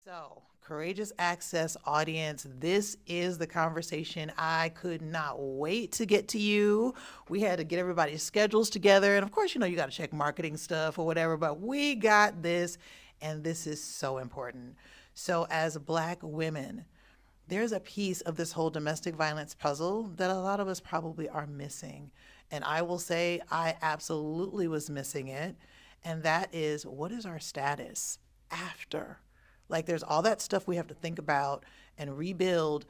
So, Courageous Access audience, this is the conversation I could not wait to get to you. We had to get everybody's schedules together. And of course, you got to check marketing stuff or whatever, but we got this, and this is so important. So, as Black women, there's a piece of this whole domestic violence puzzle that a lot of us probably are missing. And I will say I absolutely was missing it. And that is, what is our status after? Like, there's all that stuff we have to think about and rebuild,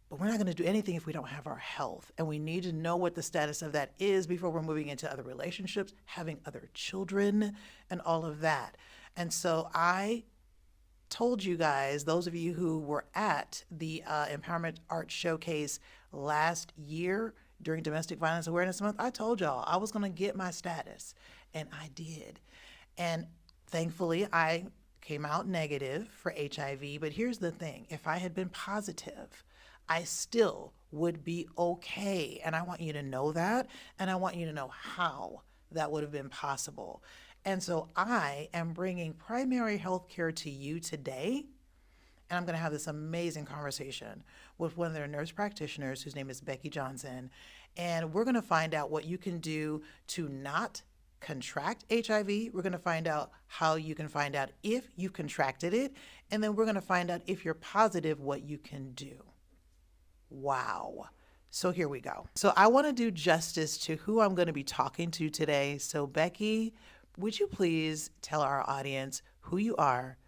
but we're not going to do anything if we don't have our health. And we need to know what the status of that is before we're moving into other relationships, having other children, and all of that. And so I told you guys, those of you who were at the Empowerment Art Showcase last year during Domestic Violence Awareness Month, I told y'all I was going to get my status, and I did. And thankfully, I came out negative for HIV, but here's the thing. If I had been positive, I still would be okay. And I want you to know that, and I want you to know how that would have been possible. And so I am bringing primary health care to you today, and I'm going to have this amazing conversation with one of their nurse practitioners whose name is Becky Johnson, and we're going to find out what you can do to not contract HIV. We're going to find out how you can find out if you've contracted it, and then we're going to find out if you're positive what you can do. Wow. So here we go. So I want to do justice to who I'm going to be talking to today. So Becky, would you please tell our audience who you are,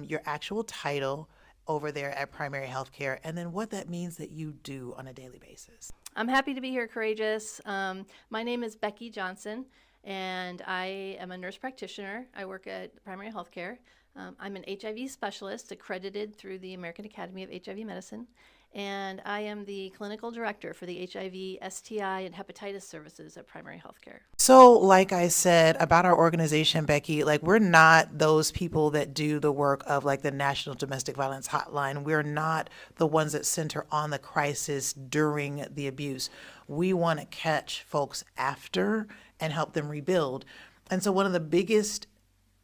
your actual title over there at Primary Healthcare, and then what that means that you do on a daily basis? I'm happy to be here, Courageous. My name is Becky Johnson, and I am a nurse practitioner. I work at Primary Healthcare. I'm an HIV specialist accredited through the American Academy of HIV Medicine, and I am the clinical director for the HIV, STI, and hepatitis services at Primary Healthcare. So like I said about our organization, Becky, like we're not those people that do the work of like the National Domestic Violence Hotline. We're not the ones that center on the crisis during the abuse. We want to catch folks after and help them rebuild. And so one of the biggest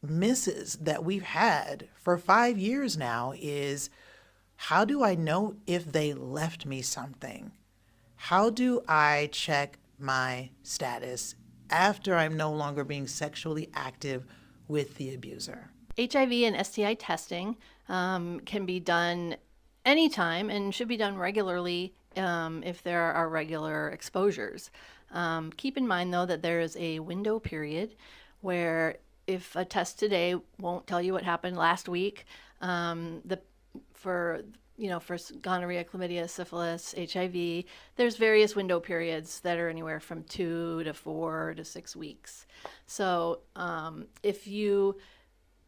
misses that we've had for 5 years now is, how do I know if they left me something? How do I check my status after I'm no longer being sexually active with the abuser? HIV and STI testing can be done anytime and should be done regularly if there are regular exposures. Keep in mind, though, that there is a window period where if a test today won't tell you what happened last week, for gonorrhea, chlamydia, syphilis, HIV, there's various window periods that are anywhere from 2 to 4 to 6 weeks. So if you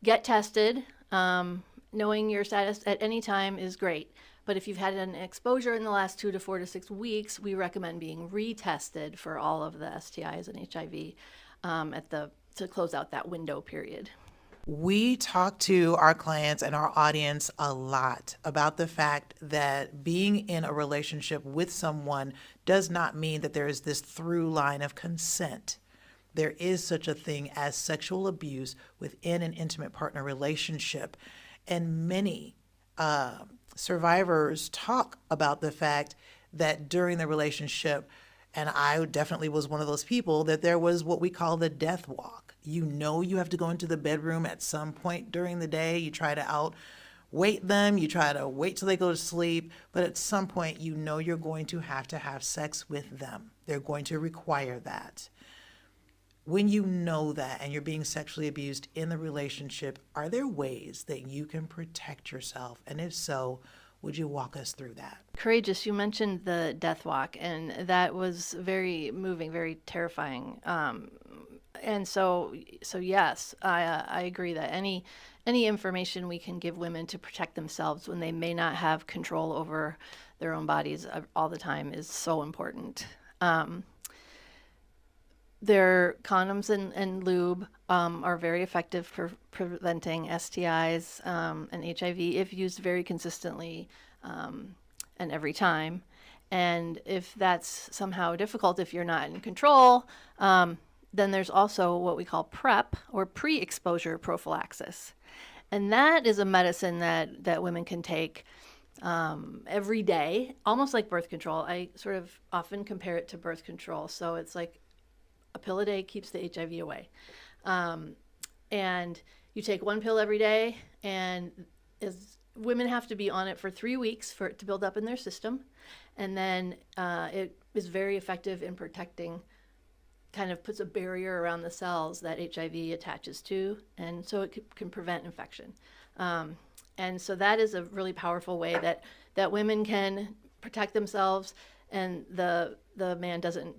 get tested, knowing your status at any time is great. But if you've had an exposure in the last 2 to 4 to 6 weeks, we recommend being retested for all of the STIs and HIV to close out that window period. We talk to our clients and our audience a lot about the fact that being in a relationship with someone does not mean that there is this through line of consent. There is such a thing as sexual abuse within an intimate partner relationship. And many survivors talk about the fact that during the relationship, and I definitely was one of those people, that there was what we call the death walk. You have to go into the bedroom at some point during the day. You try to outwait them. You try to wait till they go to sleep. But at some point, you're going to have sex with them. They're going to require that. When you know that and you're being sexually abused in the relationship, are there ways that you can protect yourself? And if so, would you walk us through that? Courageous, you mentioned the death walk, and that was very moving, very terrifying. And so yes, I agree that any information we can give women to protect themselves when they may not have control over their own bodies all the time is so important. Their condoms and lube are very effective for preventing STIs and HIV if used very consistently and every time. And if that's somehow difficult, if you're not in control, then there's also what we call PrEP, or pre-exposure prophylaxis. And that is a medicine that women can take every day, almost like birth control. I sort of often compare it to birth control. So it's like a pill a day keeps the HIV away. And you take one pill every day, and women have to be on it for 3 weeks for it to build up in their system. And then it is very effective in protecting, kind of puts a barrier around the cells that HIV attaches to, and so it can prevent infection. And so that is a really powerful way that women can protect themselves, and the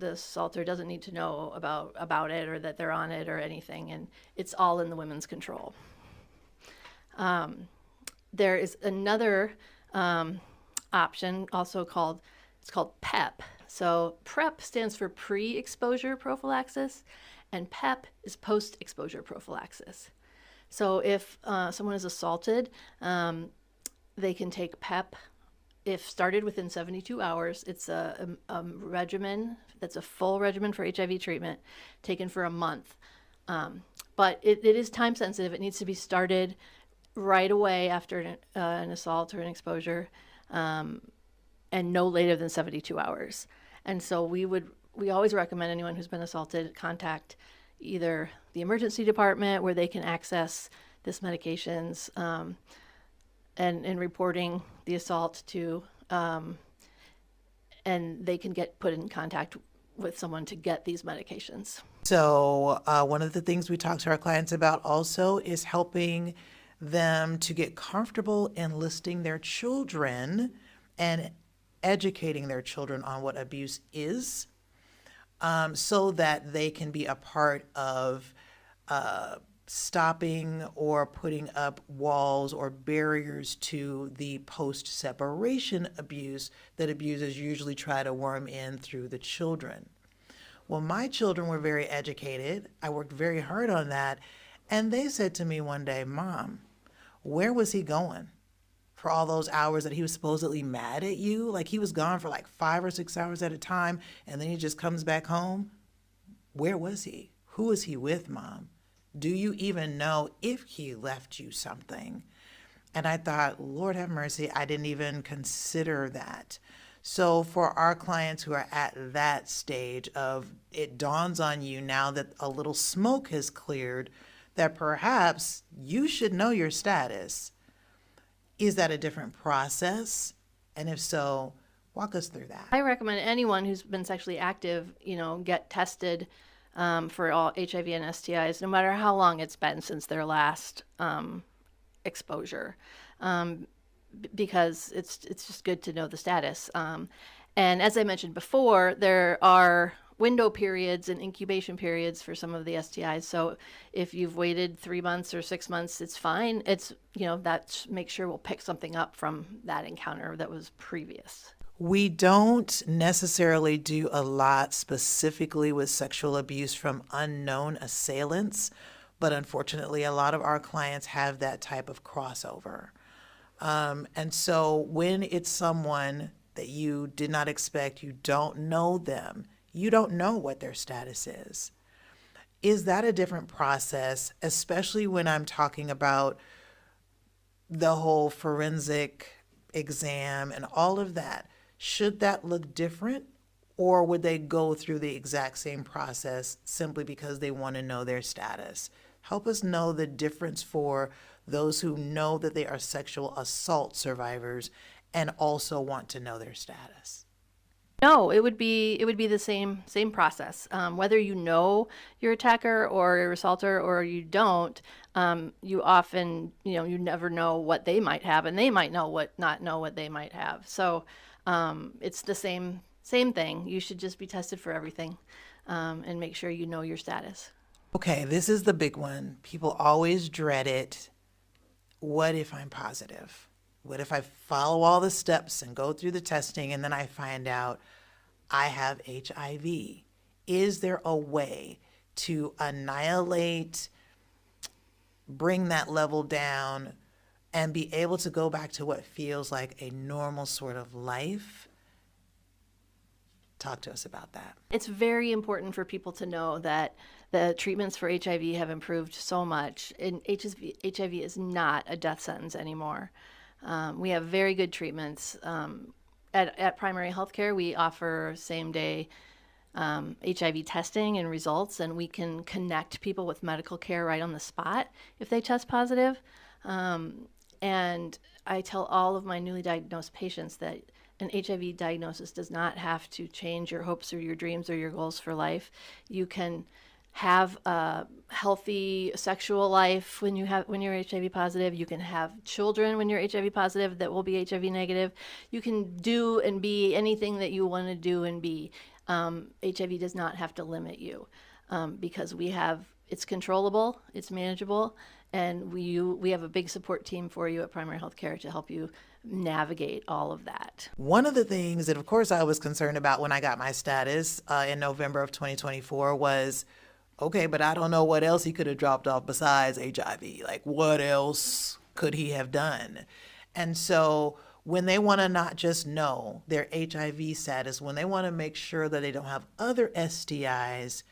assaulter doesn't need to know about it or that they're on it or anything, and it's all in the women's control. There is another option also called PEP. So PrEP stands for pre-exposure prophylaxis, and PEP is post-exposure prophylaxis. So if someone is assaulted, they can take PEP if started within 72 hours. It's a regimen that's a full regimen for HIV treatment taken for a month. But it is time sensitive. It needs to be started right away after an assault or an exposure, and no later than 72 hours. And so we always recommend anyone who's been assaulted contact either the emergency department, where they can access this medications, and reporting the assault to, and they can get put in contact with someone to get these medications. So one of the things we talk to our clients about also is helping them to get comfortable enlisting their children and educating their children on what abuse is, so that they can be a part of stopping or putting up walls or barriers to the post-separation abuse that abusers usually try to worm in through the children. Well, my children were very educated. I worked very hard on that. And they said to me one day, "Mom, where was he going for all those hours that he was supposedly mad at you? Like, he was gone for like 5 or 6 hours at a time, and then he just comes back home. Where was he? Who was he with, Mom? Do you even know if he left you something?" And I thought, Lord have mercy, I didn't even consider that. So for our clients who are at that stage of, it dawns on you now that a little smoke has cleared that perhaps you should know your status. Is that a different process? And if so, walk us through that. I recommend anyone who's been sexually active, get tested for all HIV and STIs, no matter how long it's been since their last exposure, because it's just good to know the status. And as I mentioned before, there are window periods and incubation periods for some of the STIs. So if you've waited 3 months or 6 months, it's fine. It's, that make sure we'll pick something up from that encounter that was previous. We don't necessarily do a lot specifically with sexual abuse from unknown assailants, but unfortunately, a lot of our clients have that type of crossover. And so when it's someone that you did not expect, you don't know them, you don't know what their status is that a different process, especially when I'm talking about the whole forensic exam and all of that? Should that look different, or would they go through the exact same process simply because they want to know their status? Help us know the difference for those who know that they are sexual assault survivors and also want to know their status. No, it would be the same process. Whether you know your attacker or your assaulter or you don't, you often, you never know what they might have, and they might not know what they might have. So it's the same thing. You should just be tested for everything, and make sure you know your status. Okay, this is the big one. People always dread it. What if I'm positive? What if I follow all the steps and go through the testing and then I find out I have HIV? Is there a way to annihilate, bring that level down, and be able to go back to what feels like a normal sort of life? Talk to us about that. It's very important for people to know that The treatments for HIV have improved so much, and HIV is not a death sentence anymore. We have very good treatments. At primary healthcare, we offer same-day HIV testing and results, and we can connect people with medical care right on the spot if they test positive. And I tell all of my newly diagnosed patients that an HIV diagnosis does not have to change your hopes or your dreams or your goals for life. You can have a healthy sexual life when you're HIV positive. You can have children when you're HIV positive that will be HIV negative. You can do and be anything that you want to do and be. HIV does not have to limit you because it's controllable, it's manageable, and we have a big support team for you at primary health care to help you navigate all of that. One of the things that, of course, I was concerned about when I got my status in November of 2024 was, okay, but I don't know what else he could have dropped off besides HIV. Like, what else could he have done? And so when they want to not just know their HIV status, when they want to make sure that they don't have other STIs,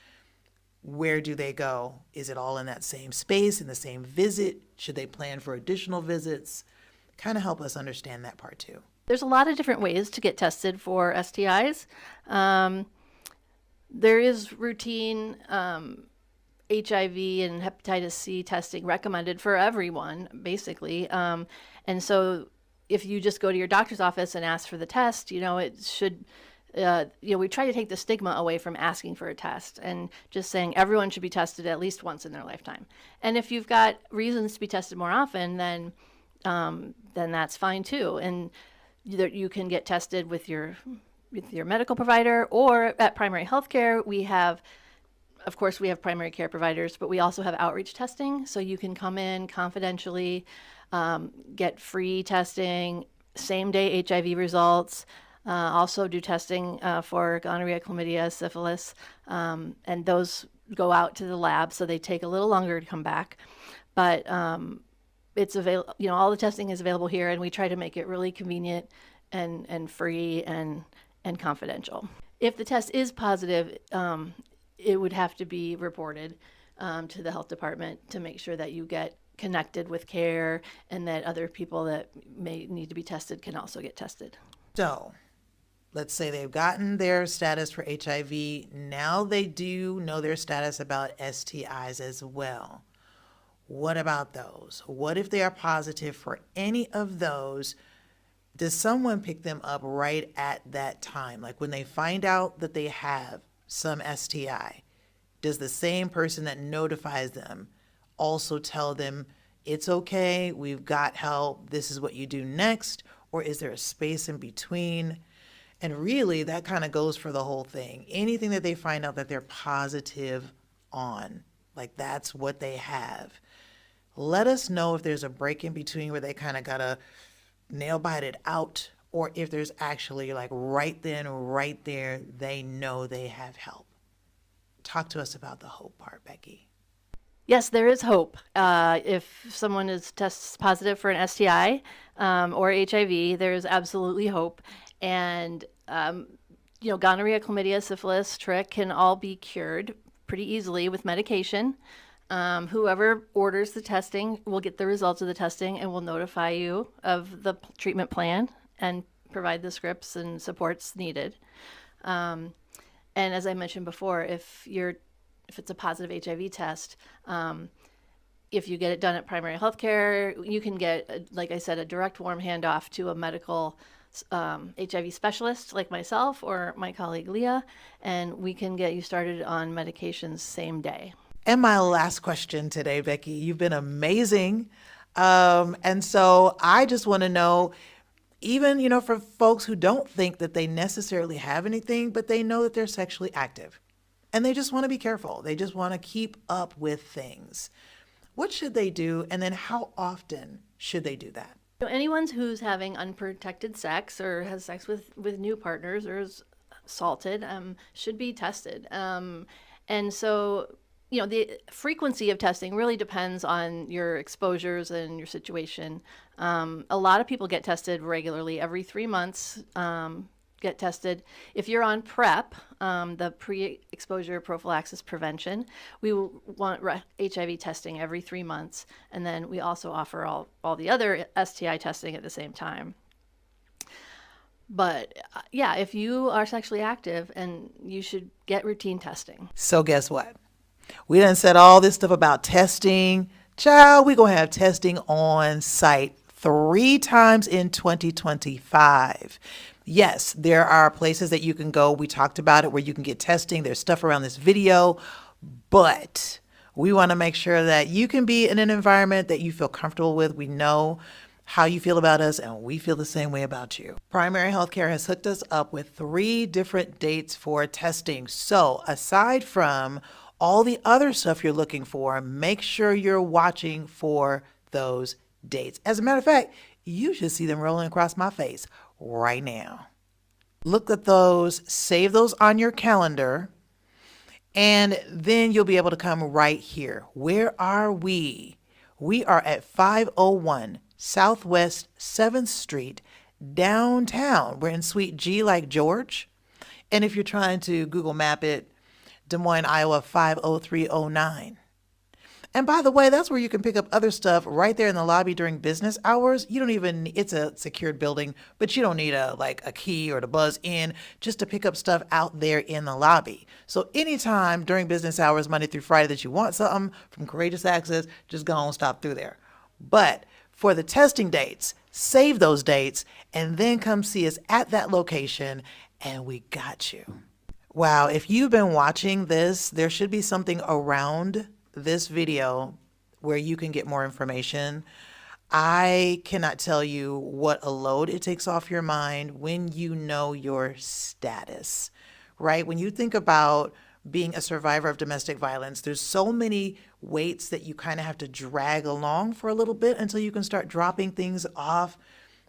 where do they go? Is it all in that same space, in the same visit? Should they plan for additional visits? Kind of help us understand that part too. There's a lot of different ways to get tested for STIs. There is routine HIV and hepatitis C testing recommended for everyone, basically. And so if you just go to your doctor's office and ask for the test, it should, we try to take the stigma away from asking for a test and just saying everyone should be tested at least once in their lifetime. And if you've got reasons to be tested more often, then that's fine too. And you can get tested with your medical provider, or at primary health care. Of course, we have primary care providers, but we also have outreach testing. So you can come in confidentially, get free testing, same day HIV results, also do testing for gonorrhea, chlamydia, syphilis, and those go out to the lab, so they take a little longer to come back. But it's available. All the testing is available here, and we try to make it really convenient and free and confidential. If the test is positive, it would have to be reported to the health department to make sure that you get connected with care and that other people that may need to be tested can also get tested. So let's say they've gotten their status for HIV. Now they do know their status about STIs as well. What about those? What if they are positive for any of those? Does someone pick them up right at that time? Like when they find out that they have some STI, does the same person that notifies them also tell them, it's okay, we've got help, this is what you do next? Or is there a space in between? And really, that kind of goes for the whole thing. Anything that they find out that they're positive on, like that's what they have. Let us know if there's a break in between where they kind of got to nail bite it out, or if there's actually like right then, right there, they know they have help. Talk to us about the hope part, Becky. Yes, there is hope. If someone is tests positive for an STI or HIV, there is absolutely hope. And, gonorrhea, chlamydia, syphilis, trich can all be cured pretty easily with medication. Whoever orders the testing will get the results of the testing and will notify you of the treatment plan and provide the scripts and supports needed. And as I mentioned before, if it's a positive HIV test, if you get it done at primary health care, you can get, like I said, a direct warm handoff to a medical HIV specialist like myself or my colleague Leah, and we can get you started on medications same day. And my last question today, Becky, you've been amazing. And so I just want to know, even, for folks who don't think that they necessarily have anything, but they know that they're sexually active and they just want to be careful. They just want to keep up with things. What should they do? And then how often should they do that? Anyone who's having unprotected sex or has sex with new partners or is assaulted should be tested. And so, the frequency of testing really depends on your exposures and your situation. A lot of people get tested regularly every 3 months get tested. If you're on PrEP, the pre-exposure prophylaxis prevention, we want HIV testing every 3 months, and then we also offer all the other STI testing at the same time. But yeah, if you are sexually active, and you should get routine testing. So guess what? We done said all this stuff about testing. Child, we're going to have testing on site 3 times in 2025. Yes, there are places that you can go. We talked about it where you can get testing. There's stuff around this video, but we want to make sure that you can be in an environment that you feel comfortable with. We know how you feel about us, and we feel the same way about you. Primary Healthcare has hooked us up with 3 different dates for testing. So aside from all the other stuff you're looking for, make sure you're watching for those dates. As a matter of fact, you should see them rolling across my face right now. Look at those, save those on your calendar, and then you'll be able to come right here. Where are we? We are at 501 Southwest 7th Street, downtown. We're in Suite G like George. And if you're trying to Google map it, Des Moines, Iowa 50309. And by the way, that's where you can pick up other stuff right there in the lobby during business hours. You don't even, it's a secured building, but you don't need a key or to buzz in just to pick up stuff out there in the lobby. So anytime during business hours, Monday through Friday, that you want something from Courageous Access, just go and stop through there. But for the testing dates, save those dates and then come see us at that location, and we got you. Wow, if you've been watching this, there should be something around this video where you can get more information. I cannot tell you what a load it takes off your mind when you know your status, right? When you think about being a survivor of domestic violence, there's so many weights that you kind of have to drag along for a little bit until you can start dropping things off.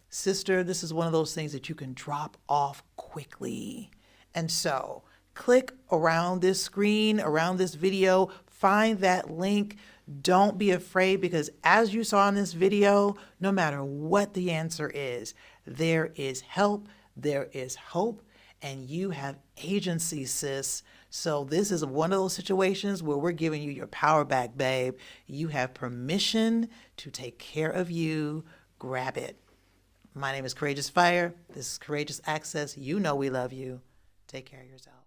Sister, this is one of those things that you can drop off quickly. And so click around this screen, around this video, find that link. Don't be afraid, because as you saw in this video, no matter what the answer is, there is help, there is hope, and you have agency, sis. So this is one of those situations where we're giving you your power back, babe. You have permission to take care of you. Grab it. My name is Courageous Fire. This is Courageous Access. You know we love you. Take care of yourself.